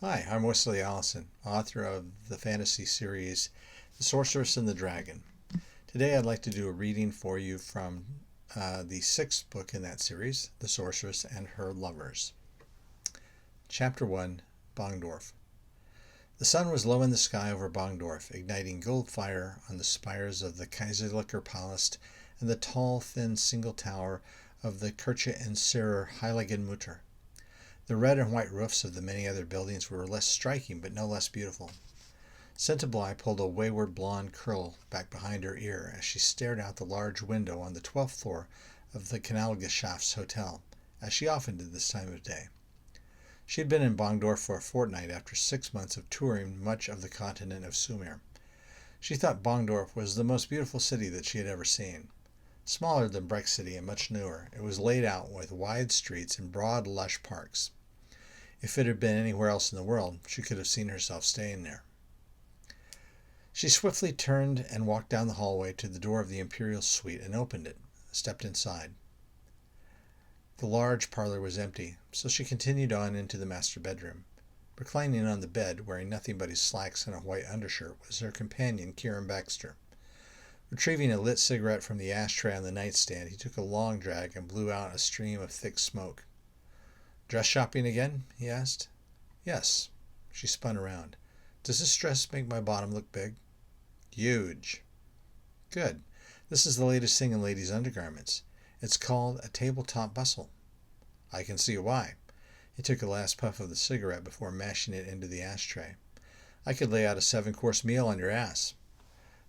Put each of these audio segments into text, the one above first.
Hi, I'm Wesley Allison, author of the fantasy series The Sorceress and the Dragon. Today I'd like to do a reading for you from the sixth book in that series, The Sorceress and Her Lovers. Chapter 1, Bongdorf. The sun was low in the sky over Bongdorf, igniting gold fire on the spires of the Kaiserlicher Palast and the tall, thin single tower of the Kirche and Sierer Heiligenmutter. The red and white roofs of the many other buildings were less striking, but no less beautiful. Centibly pulled a wayward blonde curl back behind her ear as she stared out the large window on the 12th floor of the Kanalgeschäfts Hotel, as she often did this time of day. She had been in Bongdorf for a fortnight after 6 months of touring much of the continent of Sumer. She thought Bongdorf was the most beautiful city that she had ever seen. Smaller than Breck City and much newer, it was laid out with wide streets and broad, lush parks. If it had been anywhere else in the world, she could have seen herself staying there. She swiftly turned and walked down the hallway to the door of the imperial suite and opened it, stepped inside. The large parlor was empty, so she continued on into the master bedroom. Reclining on the bed, wearing nothing but his slacks and a white undershirt, was her companion, Kieran Baxter. Retrieving a lit cigarette from the ashtray on the nightstand, he took a long drag and blew out a stream of thick smoke. "Dress shopping again?" he asked. "Yes." She spun around. "Does this dress make my bottom look big?" "Huge." "Good. This is the latest thing in ladies' undergarments. It's called a tabletop bustle." "I can see why." He took a last puff of the cigarette before mashing it into the ashtray. "I could lay out a 7-course meal on your ass."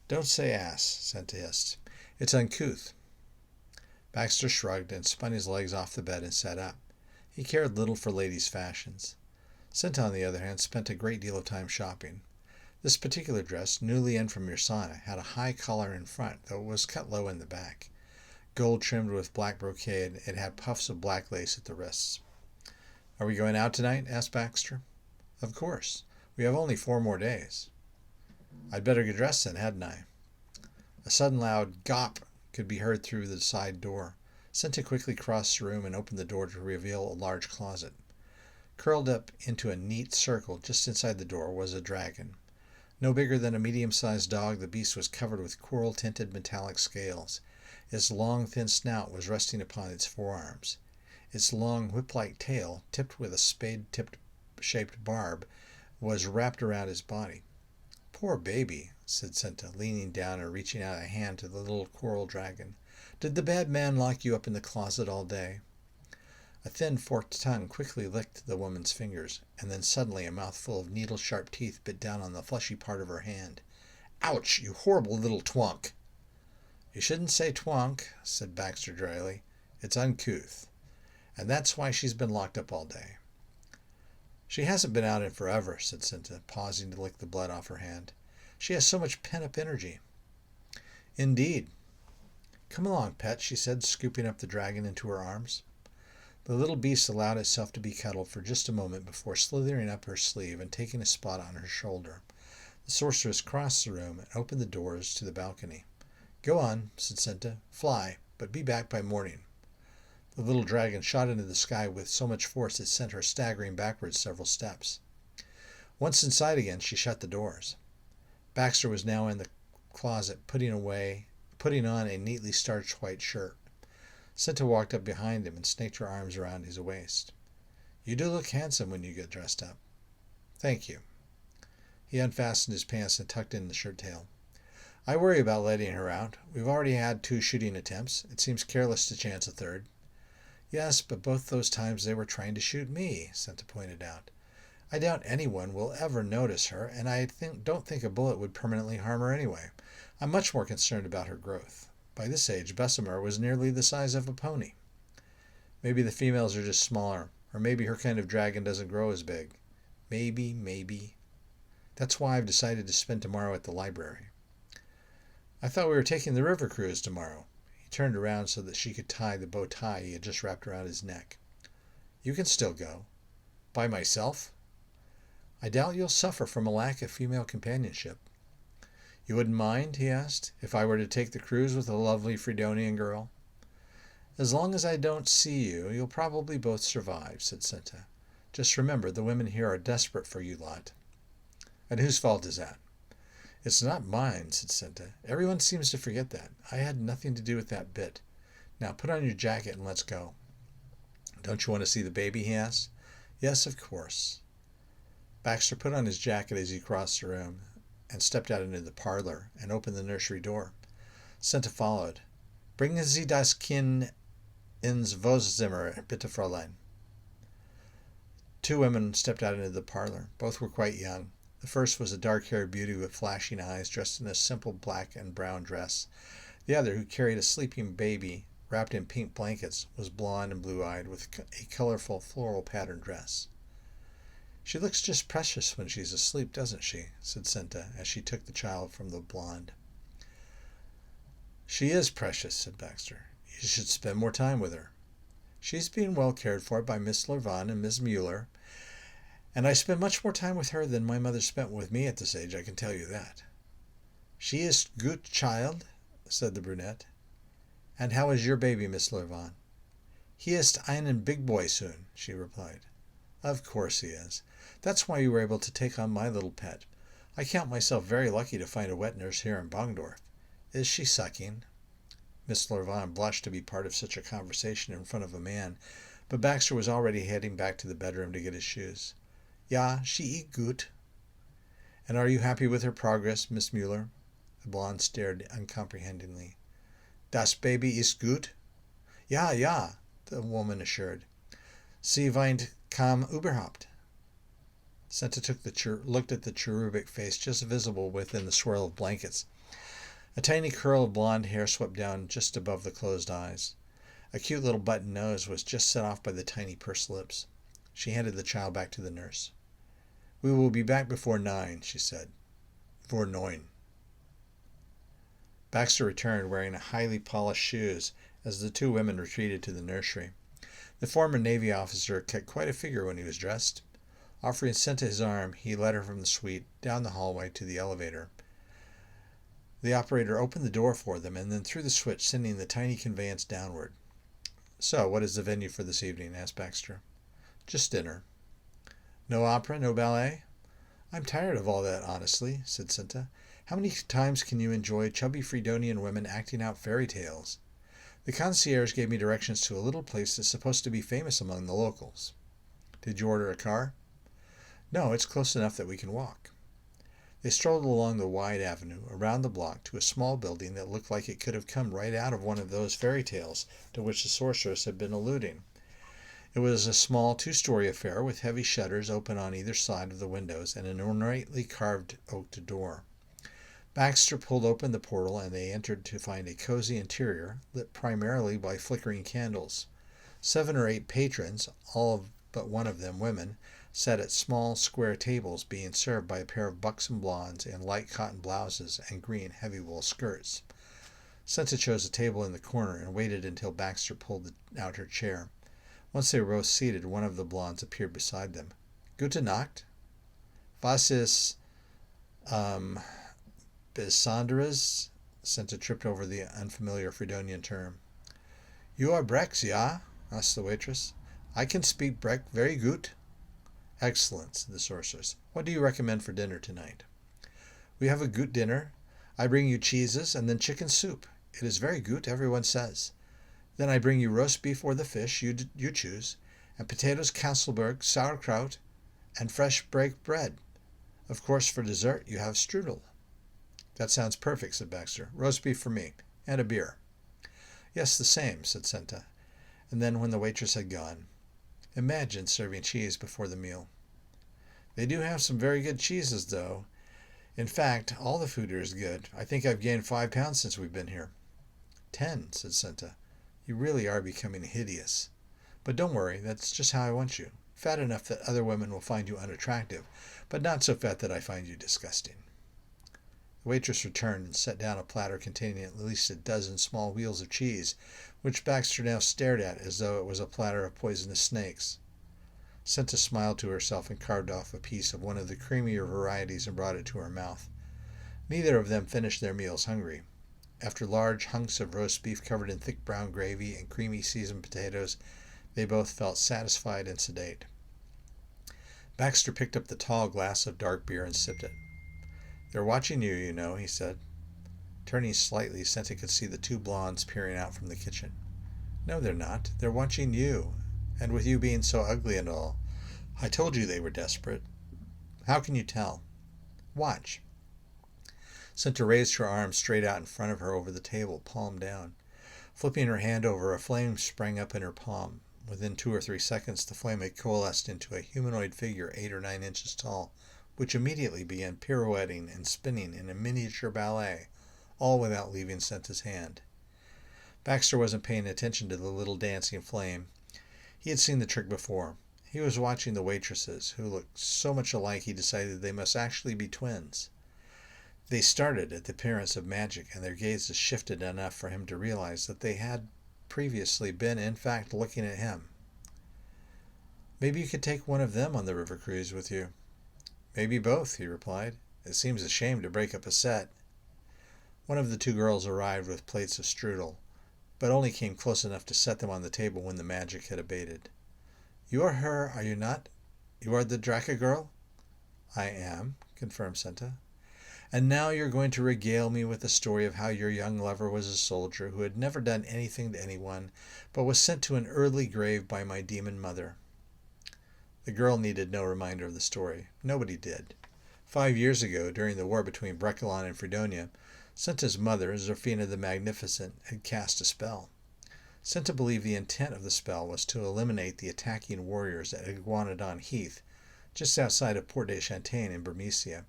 "Don't say ass," Senta hissed. "It's uncouth." Baxter shrugged and spun his legs off the bed and sat up. He cared little for ladies' fashions. Senta, on the other hand, spent a great deal of time shopping. This particular dress, newly in from Mersana, had a high collar in front, though it was cut low in the back. Gold trimmed with black brocade, it had puffs of black lace at the wrists. "Are we going out tonight?" asked Baxter. "Of course. We have only 4 more days." "I'd better get dressed then, hadn't I?" A sudden loud "gop" could be heard through the side door. Senta quickly crossed the room and opened the door to reveal a large closet. Curled up into a neat circle just inside the door was a dragon. No bigger than a medium-sized dog, the beast was covered with coral-tinted metallic scales. Its long, thin snout was resting upon its forearms. Its long, whip-like tail, tipped with a spade-shaped barb, was wrapped around his body. "Poor baby," said Senta, leaning down and reaching out a hand to the little coral dragon. "Did the bad man lock you up in the closet all day?" A thin, forked tongue quickly licked the woman's fingers, and then suddenly a mouthful of needle-sharp teeth bit down on the fleshy part of her hand. "Ouch, you horrible little twonk!" "You shouldn't say twonk," said Baxter dryly. "It's uncouth. And that's why she's been locked up all day." "She hasn't been out in forever," said Senta, pausing to lick the blood off her hand. "She has so much pent-up energy." "Indeed." "Come along, pet," she said, scooping up the dragon into her arms. The little beast allowed itself to be cuddled for just a moment before slithering up her sleeve and taking a spot on her shoulder. The sorceress crossed the room and opened the doors to the balcony. "Go on," said Senta. "Fly, but be back by morning." The little dragon shot into the sky with so much force it sent her staggering backwards several steps. Once inside again, she shut the doors. Baxter was now in the closet, putting on a neatly starched white shirt. Senta walked up behind him and snaked her arms around his waist. "You do look handsome when you get dressed up." "Thank you." He unfastened his pants and tucked in the shirt tail. "I worry about letting her out. We've already had 2 shooting attempts. It seems careless to chance a third." "Yes, but both those times they were trying to shoot me," Senta pointed out. "I doubt anyone will ever notice her, and I don't think a bullet would permanently harm her anyway. I'm much more concerned about her growth. By this age, Bessemer was nearly the size of a pony." "Maybe the females are just smaller, or maybe her kind of dragon doesn't grow as big." Maybe. "That's why I've decided to spend tomorrow at the library." "I thought we were taking the river cruise tomorrow." He turned around so that she could tie the bow tie he had just wrapped around his neck. "You can still go." "By myself?" "I doubt you'll suffer from a lack of female companionship." "You wouldn't mind," he asked, "if I were to take the cruise with a lovely Fredonian girl?" "As long as I don't see you, you'll probably both survive," said Senta. Just remember, the women here are desperate for you lot. And whose fault is that? It's not mine, said Senta. Everyone seems to forget that. I had nothing to do with that bit. Now put on your jacket and let's go. Don't you want to see the baby? He asked. Yes, of course. Baxter put on his jacket as he crossed the room and stepped out into the parlor and opened the nursery door. Senta followed. Bringen Sie das Kind ins Wohnzimmer, bitte, Fräulein. Two women stepped out into the parlor. Both were quite young. The first was a dark-haired beauty with flashing eyes, dressed in a simple black and brown dress. The other, who carried a sleeping baby wrapped in pink blankets, was blonde and blue-eyed with a colorful floral patterned dress. She looks just precious when she's asleep, doesn't she? Said Senta as she took the child from the blonde. She is precious, said Baxter. You should spend more time with her. She's being well cared for by Miss Lervan and Miss Mueller, and I spend much more time with her than my mother spent with me at this age, I can tell you that. She is good child, said the brunette. And how is your baby, Miss Lervan? He is einen big boy soon, she replied. Of course he is. That's why you were able to take on my little pet. I count myself very lucky to find a wet nurse here in Bongdorf. Is she sucking? Miss Lervan blushed to be part of such a conversation in front of a man, but Baxter was already heading back to the bedroom to get his shoes. Ja, she eat gut. And are you happy with her progress, Miss Mueller? The blonde stared uncomprehendingly. Das Baby ist gut? Ja, ja, the woman assured. Sie weint kaum überhaupt. Senta looked at the cherubic face just visible within the swirl of blankets. A tiny curl of blonde hair swept down just above the closed eyes. A cute little button nose was just set off by the tiny pursed lips. She handed the child back to the nurse. We will be back before 9, she said. Vor 9. Baxter returned wearing highly polished shoes as the two women retreated to the nursery. The former Navy officer kept quite a figure when he was dressed. Offering Senta his arm, he led her from the suite down the hallway to the elevator. The operator opened the door for them and then threw the switch, sending the tiny conveyance downward. So, what is the venue for this evening? Asked Baxter. Just dinner. No opera, no ballet? I'm tired of all that, honestly, said Senta. How many times can you enjoy chubby Fredonian women acting out fairy tales? The concierge gave me directions to a little place that's supposed to be famous among the locals. Did you order a car? No, it's close enough that we can walk. They strolled along the wide avenue, around the block, to a small building that looked like it could have come right out of one of those fairy tales to which the sorceress had been alluding. It was a small 2-story affair with heavy shutters open on either side of the windows and an ornately carved oak door. Baxter pulled open the portal and they entered to find a cozy interior lit primarily by flickering candles. 7 or 8 patrons, all but one of them women, sat at small square tables being served by a pair of buxom blondes in light cotton blouses and green heavy wool skirts. Senta chose a table in the corner and waited until Baxter pulled out her chair. Once they were both seated, one of the blondes appeared beside them. Gute Nacht? Was ist, Besonderes? Senta tripped over the unfamiliar Fredonian term. You are Brex, ja? Asked the waitress. I can speak Breck very gut. Excellent, said the sorceress. What do you recommend for dinner tonight? We have a gut dinner. I bring you cheeses and then chicken soup. It is very gut, everyone says. Then I bring you roast beef or the fish, you choose, and potatoes, Kasselberg, sauerkraut, and fresh bread. Of course, for dessert, you have strudel. That sounds perfect, said Baxter. Roast beef for me, and a beer. Yes, the same, said Senta. And then when the waitress had gone, imagine serving cheese before the meal. They do have some very good cheeses, though. In fact, all the food here is good. I think I've gained 5 pounds since we've been here. 10, said Senta. You really are becoming hideous. But don't worry, that's just how I want you. Fat enough that other women will find you unattractive, but not so fat that I find you disgusting. The waitress returned and set down a platter containing at least a dozen small wheels of cheese, which Baxter now stared at as though it was a platter of poisonous snakes. Senta smiled to herself and carved off a piece of one of the creamier varieties and brought it to her mouth. Neither of them finished their meals hungry. After large hunks of roast beef covered in thick brown gravy and creamy seasoned potatoes, they both felt satisfied and sedate. Baxter picked up the tall glass of dark beer and sipped it. "They're watching you, you know," he said. Turning slightly, Senta could see the two blondes peering out from the kitchen. "No, they're not. They're watching you. And with you being so ugly and all. I told you they were desperate." "How can you tell?" "Watch." Senta raised her arm straight out in front of her over the table, palm down. Flipping her hand over, a flame sprang up in her palm. Within 2 or 3 seconds, the flame had coalesced into a humanoid figure 8 or 9 inches tall, which immediately began pirouetting and spinning in a miniature ballet, all without leaving Senta's hand. Baxter wasn't paying attention to the little dancing flame. He had seen the trick before. He was watching the waitresses, who looked so much alike he decided they must actually be twins. They started at the appearance of magic, and their gazes shifted enough for him to realize that they had previously been, in fact, looking at him. "Maybe you could take one of them on the river cruise with you." "Maybe both," he replied. "It seems a shame to break up a set." One of the 2 girls arrived with plates of strudel, but only came close enough to set them on the table when the magic had abated. "You are her, are you not? You are the Draka girl?" "I am," confirmed Senta. "And now you're going to regale me with the story of how your young lover was a soldier who had never done anything to anyone, but was sent to an early grave by my demon mother." The girl needed no reminder of the story. Nobody did. 5 years ago, during the war between Brekelon and Fredonia, Senta's mother, Zerfina the Magnificent, had cast a spell. Senta believed the intent of the spell was to eliminate the attacking warriors at Iguanodon Heath, just outside of Port de Chantain in Bermesia,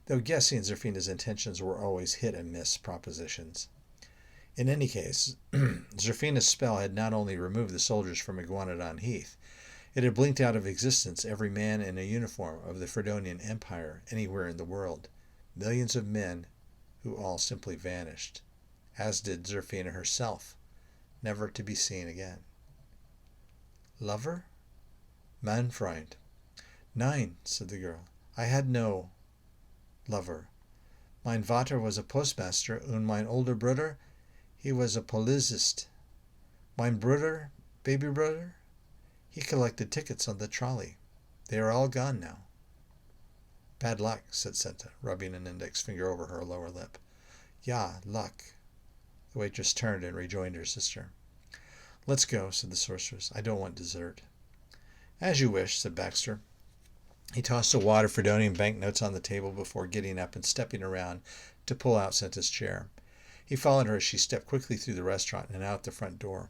though guessing Zerfina's intentions were always hit-and-miss propositions. In any case, Zerfina's spell had not only removed the soldiers from Iguanodon Heath, it had blinked out of existence every man in a uniform of the Fredonian Empire anywhere in the world. Millions of men who all simply vanished, as did Zerfina herself, never to be seen again. "Lover?" "Mein Freund." "Nein," said the girl. "I had no lover. Mein Vater was a postmaster, und mein older brother, he was a polizist. Mein brother, baby brother, he collected tickets on the trolley. They are all gone now." "Bad luck," said Senta, rubbing an index finger over her lower lip. "Ja, luck." The waitress turned and rejoined her sister. "Let's go," said the sorceress. "I don't want dessert." "As you wish," said Baxter. He tossed a wad of Fredonian banknotes on the table before getting up and stepping around to pull out Senta's chair. He followed her as she stepped quickly through the restaurant and out the front door.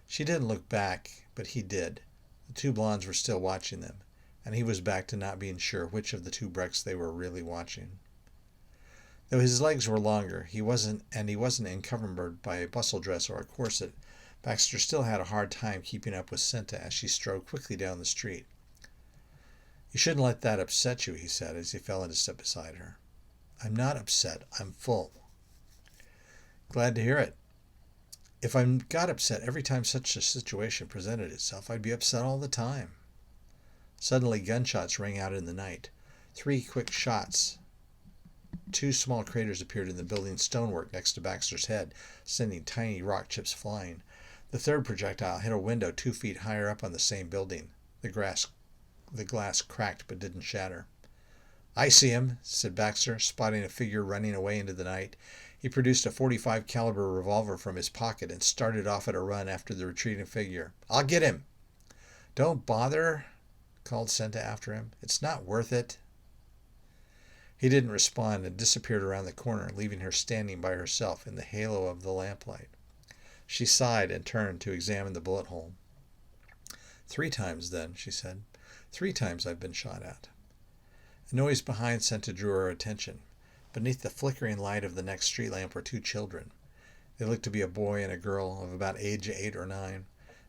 She didn't look back, but he did. The 2 blondes were still watching them, and he was back to not being sure which of the 2 Brecks they were really watching. Though his legs were longer, he wasn't encumbered by a bustle dress or a corset, Baxter still had a hard time keeping up with Senta as she strode quickly down the street. "You shouldn't let that upset you," he said as he fell into step beside her. "I'm not upset. I'm full." "Glad to hear it. If I got upset every time such a situation presented itself, I'd be upset all the time." Suddenly gunshots rang out in the night. 3 quick shots. 2 small craters appeared in the building's stonework next to Baxter's head, sending tiny rock chips flying. The 3rd projectile hit a window 2 feet higher up on the same building. The glass cracked but didn't shatter. "I see him," said Baxter, spotting a figure running away into the night. He produced a .45 caliber revolver from his pocket and started off at a run after the retreating figure. "I'll get him." "Don't bother," called Senta after him. "It's not worth it." He didn't respond and disappeared around the corner, leaving her standing by herself in the halo of the lamplight. She sighed and turned to examine the bullet hole. "3 times, then," she said. 3 times I've been shot at." A noise behind Senta drew her attention. Beneath the flickering light of the next street lamp were 2 children. They looked to be a boy and a girl of about age 8 or 9.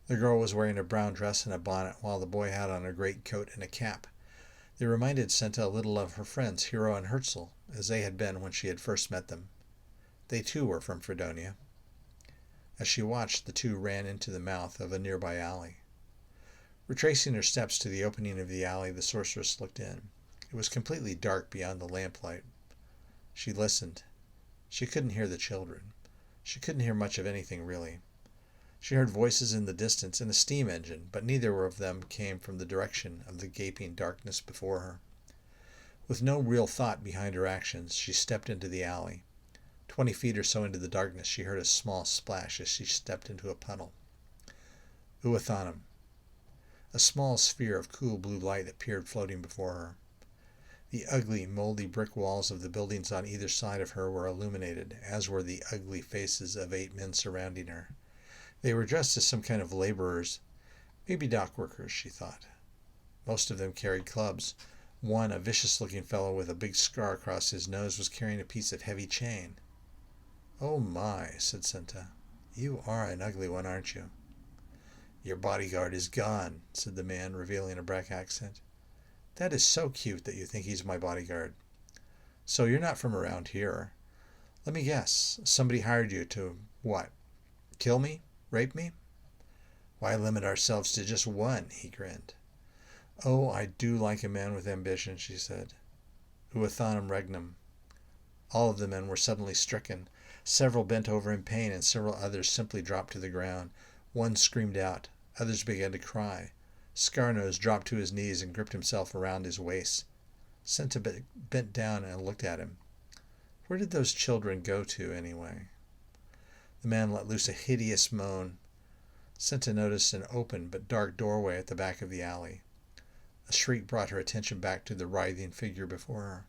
The girl was wearing a brown dress and a bonnet, while the boy had on a great coat and a cap. They reminded Senta a little of her friends Hero and Herzl, as they had been when she had first met them. They too were from Fredonia. As she watched, the 2 ran into the mouth of a nearby alley. Retracing her steps to the opening of the alley, the sorceress looked in. It was completely dark beyond the lamplight. She listened. She couldn't hear the children. She couldn't hear much of anything, really. She heard voices in the distance and a steam engine, but neither of them came from the direction of the gaping darkness before her. With no real thought behind her actions, she stepped into the alley. 20 feet or so into the darkness, she heard a small splash as she stepped into a puddle. Uathanam. A small sphere of cool blue light appeared floating before her. The ugly, moldy brick walls of the buildings on either side of her were illuminated, as were the ugly faces of 8 men surrounding her. They were dressed as some kind of laborers, maybe dock workers, she thought. Most of them carried clubs. One, a vicious-looking fellow with a big scar across his nose, was carrying a piece of heavy chain. "Oh my," said Senta. "You are an ugly one, aren't you?" "Your bodyguard is gone," said the man, revealing a Breck accent. "That is so cute that you think he's my bodyguard. So you're not from around here. Let me guess. Somebody hired you to, what? Kill me? Rape me?" "Why limit ourselves to just one?" he grinned. "Oh, I do like a man with ambition," she said. "Uathanam regnum." All of the men were suddenly stricken. Several bent over in pain, and several others simply dropped to the ground. One screamed out. Others began to cry. Scarnose dropped to his knees and gripped himself around his waist. Senta bent down and looked at him. Where did those children go to, anyway? The man let loose a hideous moan. Senta noticed an open but dark doorway at the back of the alley. A shriek brought her attention back to the writhing figure before her.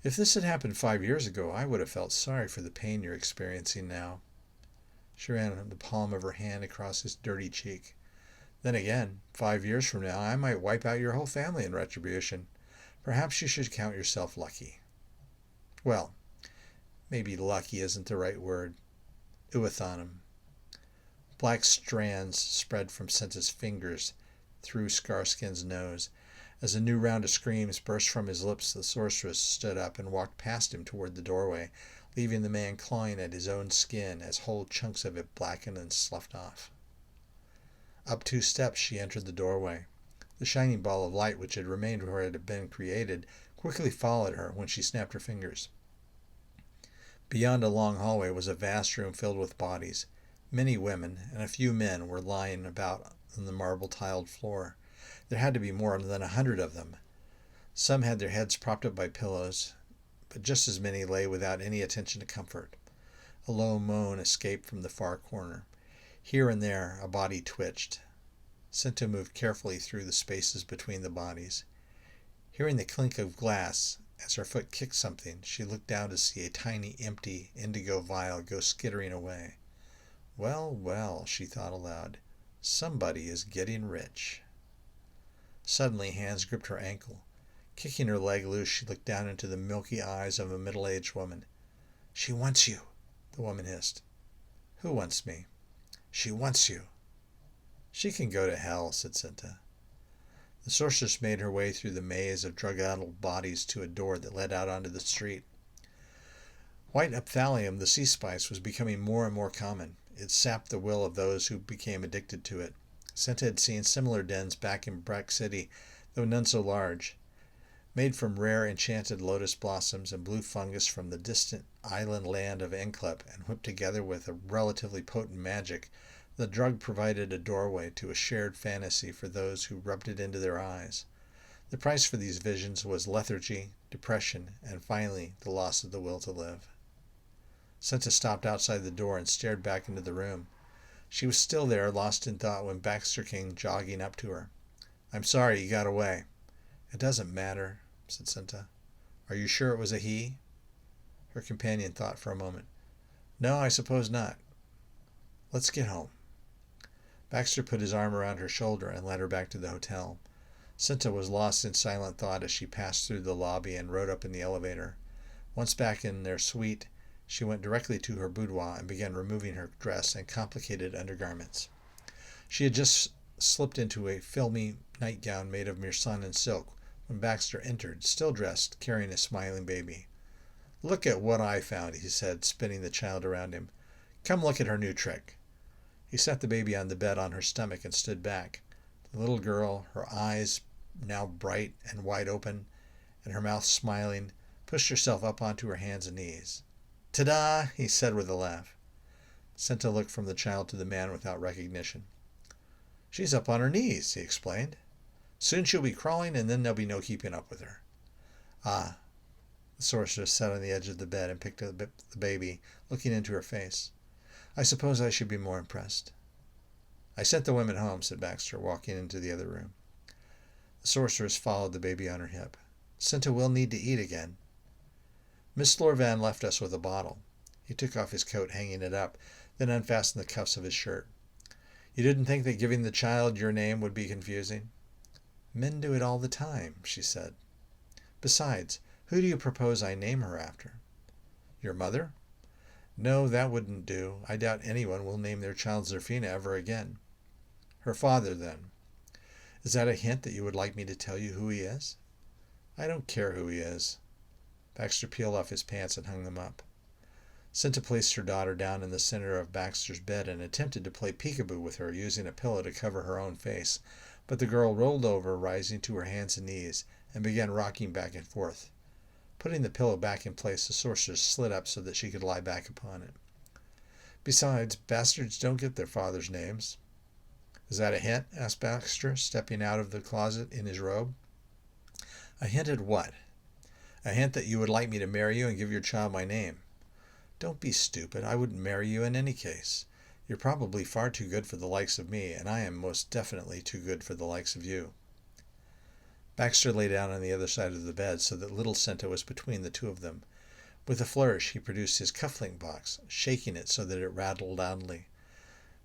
"If this had happened 5 years ago, I would have felt sorry for the pain you're experiencing now." She ran the palm of her hand across his dirty cheek. "Then again, 5 years from now, I might wipe out your whole family in retribution. Perhaps you should count yourself lucky." "Well, maybe lucky isn't the right word. Uathanam." Black strands spread from Senta's fingers through Scarskin's nose. As a new round of screams burst from his lips, the sorceress stood up and walked past him toward the doorway, leaving the man clawing at his own skin as whole chunks of it blackened and sloughed off. Up 2 steps, she entered the doorway. The shining ball of light, which had remained where it had been created, quickly followed her when she snapped her fingers. Beyond a long hallway was a vast room filled with bodies. Many women and a few men were lying about on the marble-tiled floor. There had to be more than 100 of them. Some had their heads propped up by pillows, but just as many lay without any attention to comfort. A low moan escaped from the far corner. Here and there a body twitched. Senta moved carefully through the spaces between the bodies. Hearing the clink of glass as her foot kicked something, she looked down to see a tiny, empty indigo vial go skittering away. "Well, well," she thought aloud, "somebody is getting rich." Suddenly, hands gripped her ankle. Kicking her leg loose, she looked down into the milky eyes of a middle-aged woman. "She wants you," the woman hissed. "Who wants me?" "She wants you." "She can go to hell," said Senta. The sorceress made her way through the maze of drug-addled bodies to a door that led out onto the street. White ophthalmium, the sea spice, was becoming more and more common. It sapped the will of those who became addicted to it. Senta had seen similar dens back in Breck City, though none so large. Made from rare enchanted lotus blossoms and blue fungus from the distant island land of Enklep and whipped together with a relatively potent magic, the drug provided a doorway to a shared fantasy for those who rubbed it into their eyes. The price for these visions was lethargy, depression, and finally the loss of the will to live. Senta stopped outside the door and stared back into the room. She was still there, lost in thought, when Baxter came jogging up to her. "I'm sorry you got away." "It doesn't matter," said Senta. "Are you sure it was a he?" Her companion thought for a moment. "No, I suppose not. Let's get home." Baxter put his arm around her shoulder and led her back to the hotel. Senta was lost in silent thought as she passed through the lobby and rode up in the elevator. Once back in their suite, she went directly to her boudoir and began removing her dress and complicated undergarments. She had just slipped into a filmy nightgown made of myrsan and silk when Baxter entered, still dressed, carrying a smiling baby. "Look at what I found," he said, spinning the child around him. "Come look at her new trick." He set the baby on the bed on her stomach and stood back. The little girl, her eyes now bright and wide open, and her mouth smiling, pushed herself up onto her hands and knees. "Ta-da!" he said with a laugh. Senta looked from the child to the man without recognition. She's up on her knees, he explained. Soon she'll be crawling, and then there'll be no keeping up with her. Ah. The sorceress sat on the edge of the bed and picked up the baby, looking into her face. I suppose I should be more impressed. I sent the women home, said Baxter, walking into the other room. The sorceress followed the baby on her hip. Senta will need to eat again. Miss Lorvan left us with a bottle. He took off his coat, hanging it up, then unfastened the cuffs of his shirt. You didn't think that giving the child your name would be confusing? Men do it all the time, she said. Besides, who do you propose I name her after? Your mother? No, that wouldn't do. I doubt anyone will name their child Zerfina ever again. Her father, then. Is that a hint that you would like me to tell you who he is? I don't care who he is. Baxter peeled off his pants and hung them up. Senta placed her daughter down in the center of Baxter's bed and attempted to play peekaboo with her, using a pillow to cover her own face, but the girl rolled over, rising to her hands and knees, and began rocking back and forth. Putting the pillow back in place, the sorceress slid up so that she could lie back upon it. Besides, bastards don't get their fathers' names. Is that a hint? Asked Baxter, stepping out of the closet in his robe. A hint at what? A hint that you would like me to marry you and give your child my name. Don't be stupid. I wouldn't marry you in any case. You're probably far too good for the likes of me, and I am most definitely too good for the likes of you. Baxter lay down on the other side of the bed so that little Senta was between the two of them. With a flourish, he produced his cufflink box, shaking it so that it rattled loudly.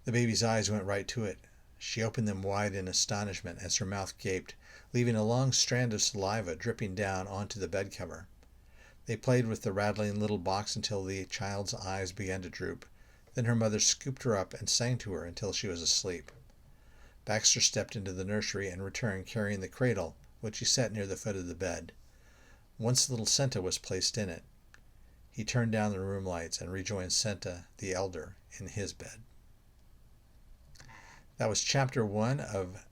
The baby's eyes went right to it. She opened them wide in astonishment as her mouth gaped, leaving a long strand of saliva dripping down onto the bed cover. They played with the rattling little box until the child's eyes began to droop. Then her mother scooped her up and sang to her until she was asleep. Baxter stepped into the nursery and returned carrying the cradle, which he set near the foot of the bed. Once little Senta was placed in it, he turned down the room lights and rejoined Senta, the elder, in his bed. That was Chapter 1 of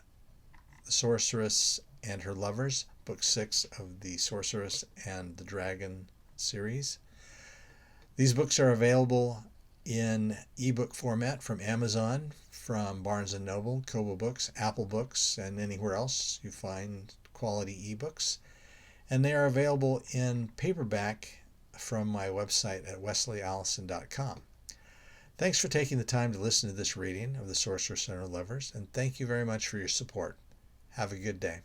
The Sorceress and Her Lovers, Book 6 of the Sorceress and the Dragon series. These books are available in ebook format from Amazon, from Barnes & Noble, Kobo Books, Apple Books, and anywhere else you find quality ebooks. And they are available in paperback from my website at wesleyallison.com. Thanks for taking the time to listen to this reading of The Sorceress and Her Lovers, and thank you very much for your support. Have a good day.